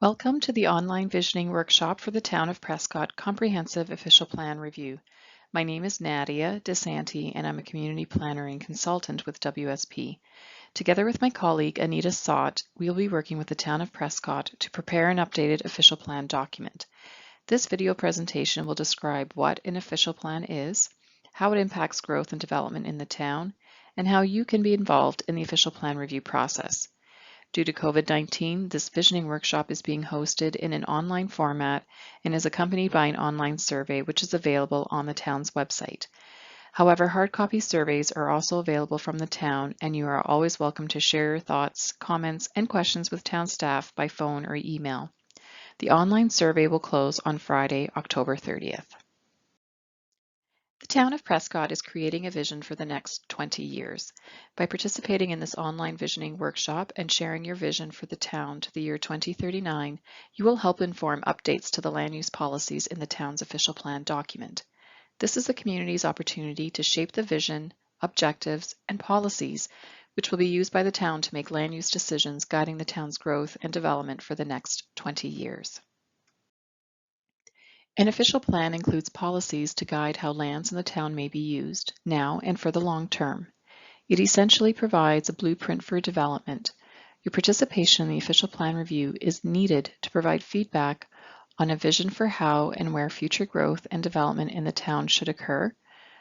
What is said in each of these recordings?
Welcome to the online visioning workshop for the Town of Prescott Comprehensive Official Plan Review. My name is Nadia DeSanti and I'm a community planner and consultant with WSP. Together with my colleague Anita Sott, we will be working with the Town of Prescott to prepare an updated official plan document. This video presentation will describe what an official plan is, how it impacts growth and development in the town, and how you can be involved in the official plan review process. Due to COVID-19, this visioning workshop is being hosted in an online format and is accompanied by an online survey which is available on the town's website. However, hard copy surveys are also available from the town, and you are always welcome to share your thoughts, comments, and questions with town staff by phone or email. The online survey will close on Friday, October 30th. The Town of Prescott is creating a vision for the next 20 years. By participating in this online visioning workshop and sharing your vision for the town to the year 2039, you will help inform updates to the land use policies in the town's official plan document. This is the community's opportunity to shape the vision, objectives, and policies which will be used by the town to make land use decisions guiding the town's growth and development for the next 20 years. An official plan includes policies to guide how lands in the town may be used, now and for the long term. It essentially provides a blueprint for development. Your participation in the official plan review is needed to provide feedback on a vision for how and where future growth and development in the town should occur.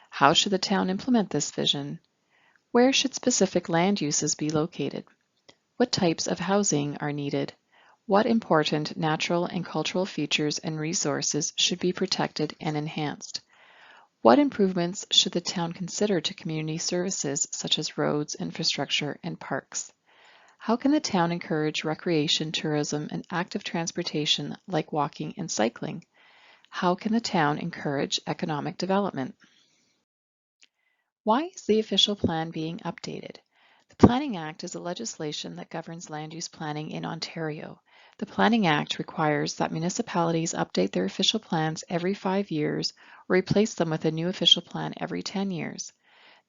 How should the town implement this vision? Where should specific land uses be located? What types of housing are needed? What important natural and cultural features and resources should be protected and enhanced? What improvements should the town consider to community services such as roads, infrastructure, and parks? How can the town encourage recreation, tourism, and active transportation like walking and cycling? How can the town encourage economic development? Why is the official plan being updated? The Planning Act is a legislation that governs land use planning in Ontario. The Planning Act requires that municipalities update their official plans every 5 years or replace them with a new official plan every 10 years.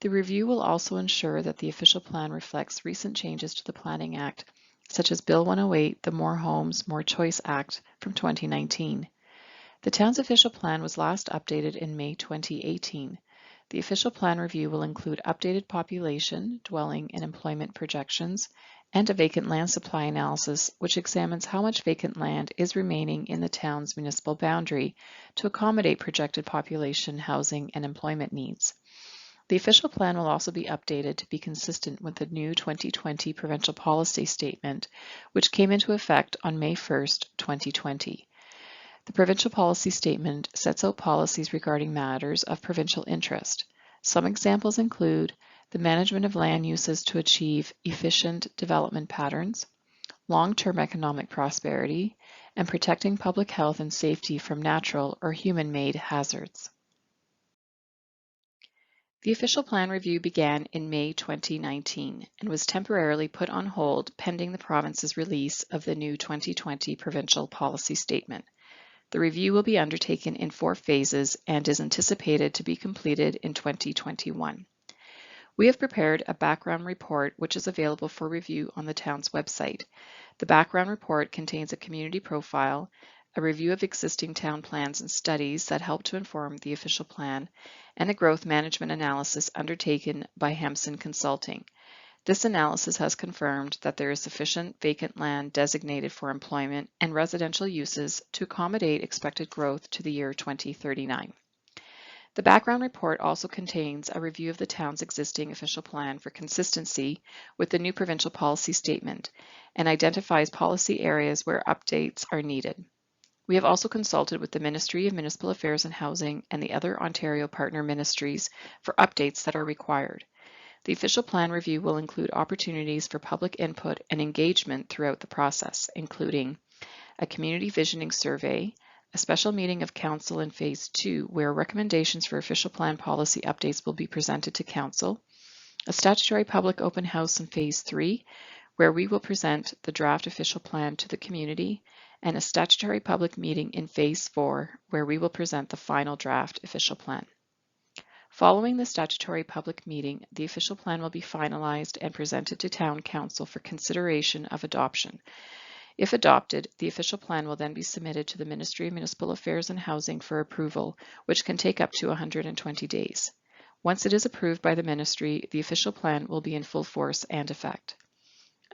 The review will also ensure that the official plan reflects recent changes to the Planning Act, such as Bill 108, the More Homes, More Choice Act from 2019. The town's official plan was last updated in May 2018. The official plan review will include updated population, dwelling, and employment projections, and a vacant land supply analysis, which examines how much vacant land is remaining in the town's municipal boundary to accommodate projected population, housing, and employment needs. The official plan will also be updated to be consistent with the new 2020 Provincial Policy Statement, which came into effect on May 1st, 2020. The Provincial Policy Statement sets out policies regarding matters of provincial interest. Some examples include the management of land uses to achieve efficient development patterns, long-term economic prosperity, and protecting public health and safety from natural or human-made hazards. The official plan review began in May 2019 and was temporarily put on hold pending the province's release of the new 2020 Provincial Policy Statement. The review will be undertaken in 4 phases and is anticipated to be completed in 2021. We have prepared a background report which is available for review on the town's website. The background report contains a community profile, a review of existing town plans and studies that help to inform the official plan, and a growth management analysis undertaken by Hampson Consulting. This analysis has confirmed that there is sufficient vacant land designated for employment and residential uses to accommodate expected growth to the year 2039. The background report also contains a review of the town's existing official plan for consistency with the new provincial policy statement and identifies policy areas where updates are needed. We have also consulted with the Ministry of Municipal Affairs and Housing and the other Ontario partner ministries for updates that are required. The official plan review will include opportunities for public input and engagement throughout the process, including a community visioning survey, a special meeting of Council in Phase 2 where recommendations for official plan policy updates will be presented to Council, a statutory public open house in Phase 3 where we will present the draft official plan to the community, and a statutory public meeting in Phase 4 where we will present the final draft official plan. Following the statutory public meeting, the official plan will be finalized and presented to Town Council for consideration of adoption. If adopted, the official plan will then be submitted to the Ministry of Municipal Affairs and Housing for approval, which can take up to 120 days. Once it is approved by the ministry, the official plan will be in full force and effect.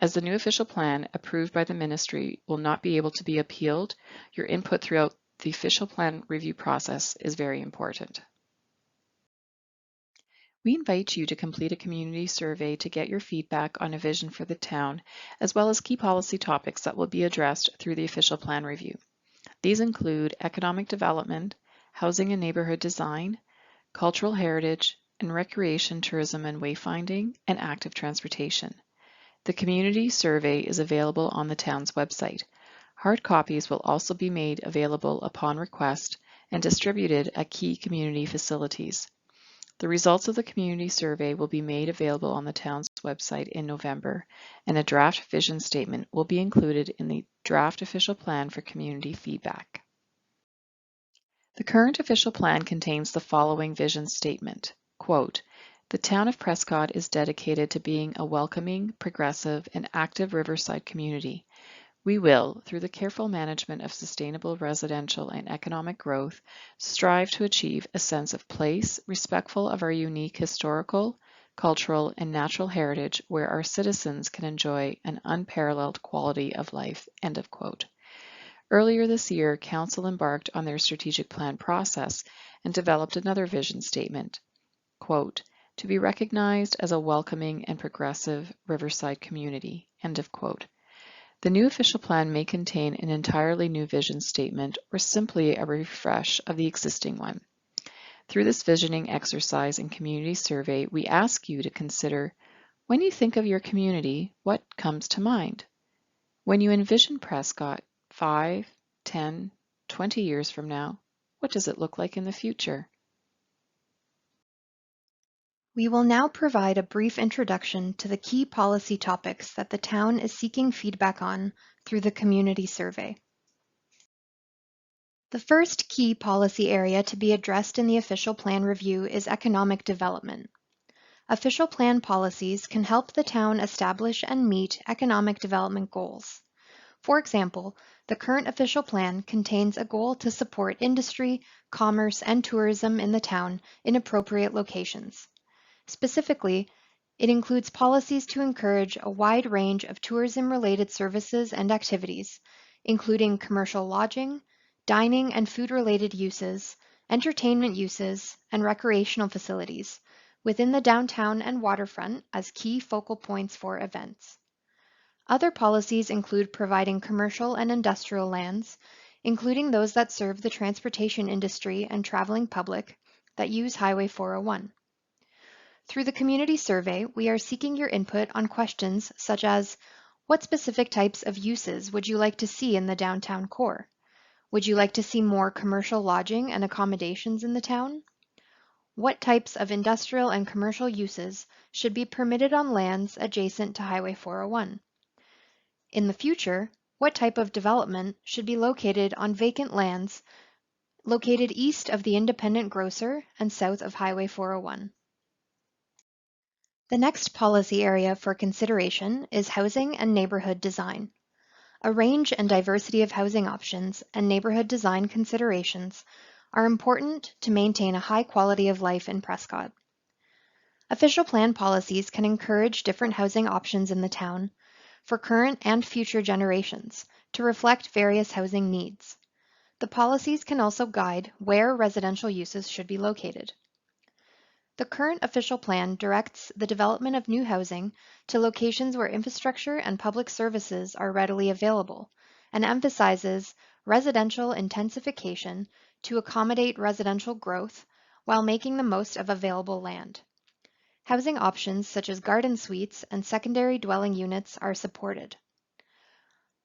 As the new official plan approved by the ministry will not be able to be appealed, your input throughout the official plan review process is very important. We invite you to complete a community survey to get your feedback on a vision for the town, as well as key policy topics that will be addressed through the official plan review. These include economic development, housing and neighborhood design, cultural heritage, and recreation, tourism and wayfinding, and active transportation. The community survey is available on the town's website. Hard copies will also be made available upon request and distributed at key community facilities. The results of the community survey will be made available on the town's website in November, and a draft vision statement will be included in the draft official plan for community feedback. The current official plan contains the following vision statement. Quote, "The town of Prescott is dedicated to being a welcoming, progressive, and active riverside community. We will, through the careful management of sustainable residential and economic growth, strive to achieve a sense of place respectful of our unique historical, cultural, and natural heritage where our citizens can enjoy an unparalleled quality of life." End of quote. Earlier this year, Council embarked on their strategic plan process and developed another vision statement. Quote, "To be recognized as a welcoming and progressive riverside community." End of quote. The new official plan may contain an entirely new vision statement or simply a refresh of the existing one. Through this visioning exercise and community survey, we ask you to consider, when you think of your community, what comes to mind? When you envision Prescott 5, 10, 20 years from now, what does it look like in the future? We will now provide a brief introduction to the key policy topics that the town is seeking feedback on through the community survey. The first key policy area to be addressed in the official plan review is economic development. Official plan policies can help the town establish and meet economic development goals. For example, the current official plan contains a goal to support industry, commerce, and tourism in the town in appropriate locations. Specifically, it includes policies to encourage a wide range of tourism-related services and activities, including commercial lodging, dining and food-related uses, entertainment uses, and recreational facilities within the downtown and waterfront as key focal points for events. Other policies include providing commercial and industrial lands, including those that serve the transportation industry and traveling public that use Highway 401. Through the community survey, we are seeking your input on questions such as, what specific types of uses would you like to see in the downtown core? Would you like to see more commercial lodging and accommodations in the town? What types of industrial and commercial uses should be permitted on lands adjacent to Highway 401? In the future, what type of development should be located on vacant lands located east of the independent grocer and south of Highway 401? The next policy area for consideration is housing and neighborhood design. A range and diversity of housing options and neighborhood design considerations are important to maintain a high quality of life in Prescott. Official plan policies can encourage different housing options in the town for current and future generations to reflect various housing needs. The policies can also guide where residential uses should be located. The current official plan directs the development of new housing to locations where infrastructure and public services are readily available, and emphasizes residential intensification to accommodate residential growth while making the most of available land. Housing options such as garden suites and secondary dwelling units are supported.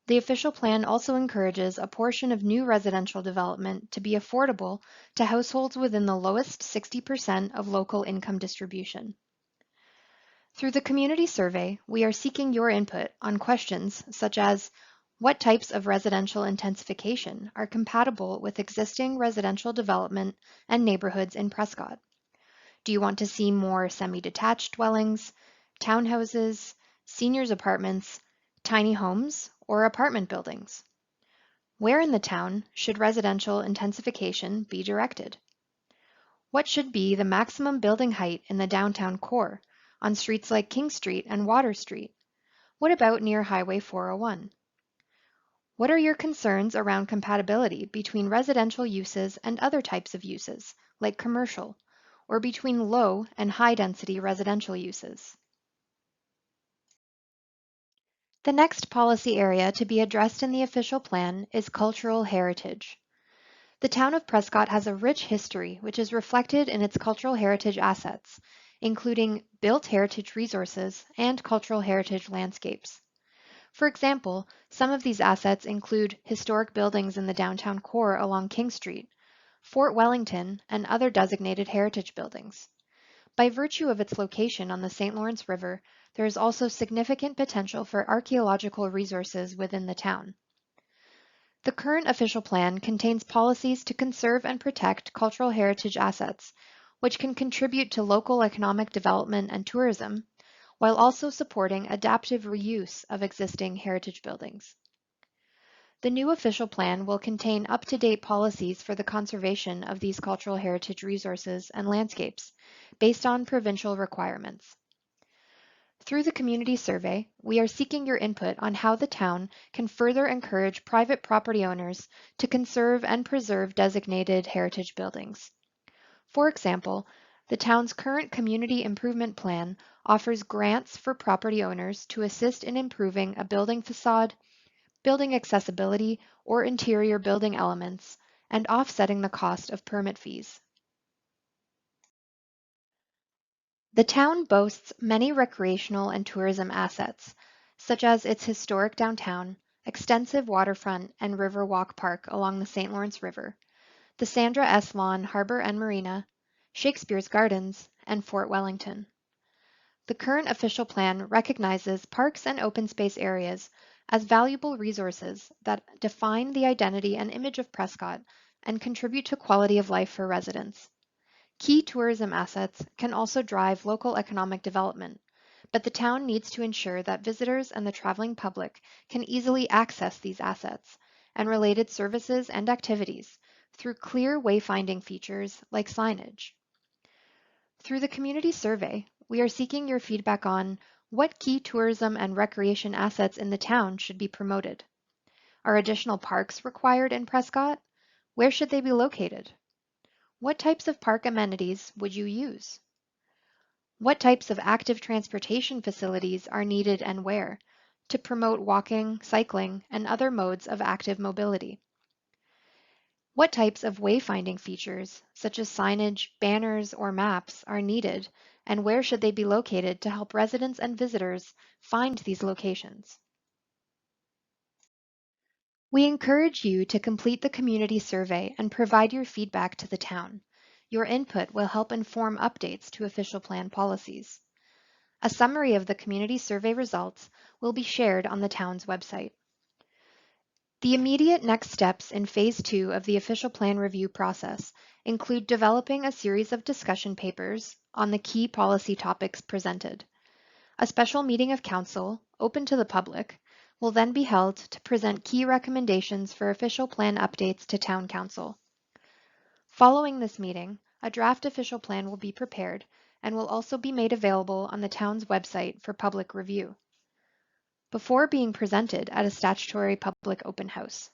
The official plan also encourages a portion of new residential development to be affordable to households within the lowest 60% of local income distribution. Through the community survey, we are seeking your input on questions such as, what types of residential intensification are compatible with existing residential development and neighborhoods in Prescott? Do you want to see more semi-detached dwellings, townhouses, seniors apartments, tiny homes, or apartment buildings? Where in the town should residential intensification be directed? What should be the maximum building height in the downtown core on streets like King Street and Water Street? What about near Highway 401? What are your concerns around compatibility between residential uses and other types of uses, like commercial, or between low and high density residential uses? The next policy area to be addressed in the official plan is cultural heritage. The town of Prescott has a rich history which is reflected in its cultural heritage assets, including built heritage resources and cultural heritage landscapes. For example, some of these assets include historic buildings in the downtown core along King Street, Fort Wellington, and other designated heritage buildings. By virtue of its location on the St. Lawrence River, there is also significant potential for archaeological resources within the town. The current official plan contains policies to conserve and protect cultural heritage assets, which can contribute to local economic development and tourism, while also supporting adaptive reuse of existing heritage buildings. The new official plan will contain up-to-date policies for the conservation of these cultural heritage resources and landscapes, based on provincial requirements. Through the community survey, we are seeking your input on how the town can further encourage private property owners to conserve and preserve designated heritage buildings. For example, the town's current community improvement plan offers grants for property owners to assist in improving a building facade, building accessibility, or interior building elements, and offsetting the cost of permit fees. The town boasts many recreational and tourism assets, such as its historic downtown, extensive waterfront and Riverwalk Park along the St. Lawrence River, the Sandra S. Lawn Harbor and Marina, Shakespeare's Gardens, and Fort Wellington. The current official plan recognizes parks and open space areas as valuable resources that define the identity and image of Prescott and contribute to quality of life for residents. Key tourism assets can also drive local economic development, but the town needs to ensure that visitors and the traveling public can easily access these assets and related services and activities through clear wayfinding features like signage. Through the community survey, we are seeking your feedback on what key tourism and recreation assets in the town should be promoted. Are additional parks required in Prescott? Where should they be located? What types of park amenities would you use? What types of active transportation facilities are needed and where to promote walking, cycling, and other modes of active mobility? What types of wayfinding features, such as signage, banners, or maps, are needed, and where should they be located to help residents and visitors find these locations? We encourage you to complete the community survey and provide your feedback to the town. Your input will help inform updates to official plan policies. A summary of the community survey results will be shared on the town's website. The immediate next steps in Phase 2 of the official plan review process include developing a series of discussion papers on the key policy topics presented. A special meeting of council, open to the public, will then be held to present key recommendations for official plan updates to Town Council. Following this meeting, a draft official plan will be prepared and will also be made available on the town's website for public review, before being presented at a statutory public open house.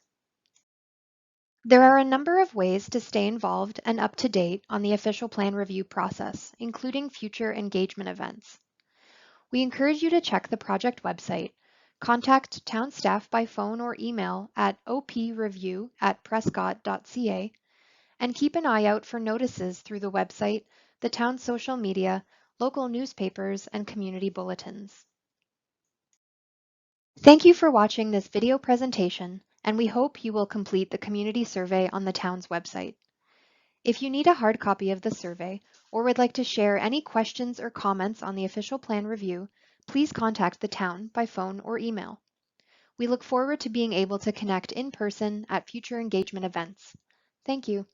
There are a number of ways to stay involved and up to date on the official plan review process, including future engagement events. We encourage you to check the project website, contact town staff by phone or email at opreview@prescott.ca, and keep an eye out for notices through the website, the town's social media, local newspapers, and community bulletins. Thank you for watching this video presentation, and we hope you will complete the community survey on the town's website. If you need a hard copy of the survey or would like to share any questions or comments on the official plan review, please contact the town by phone or email. We look forward to being able to connect in person at future engagement events. Thank you.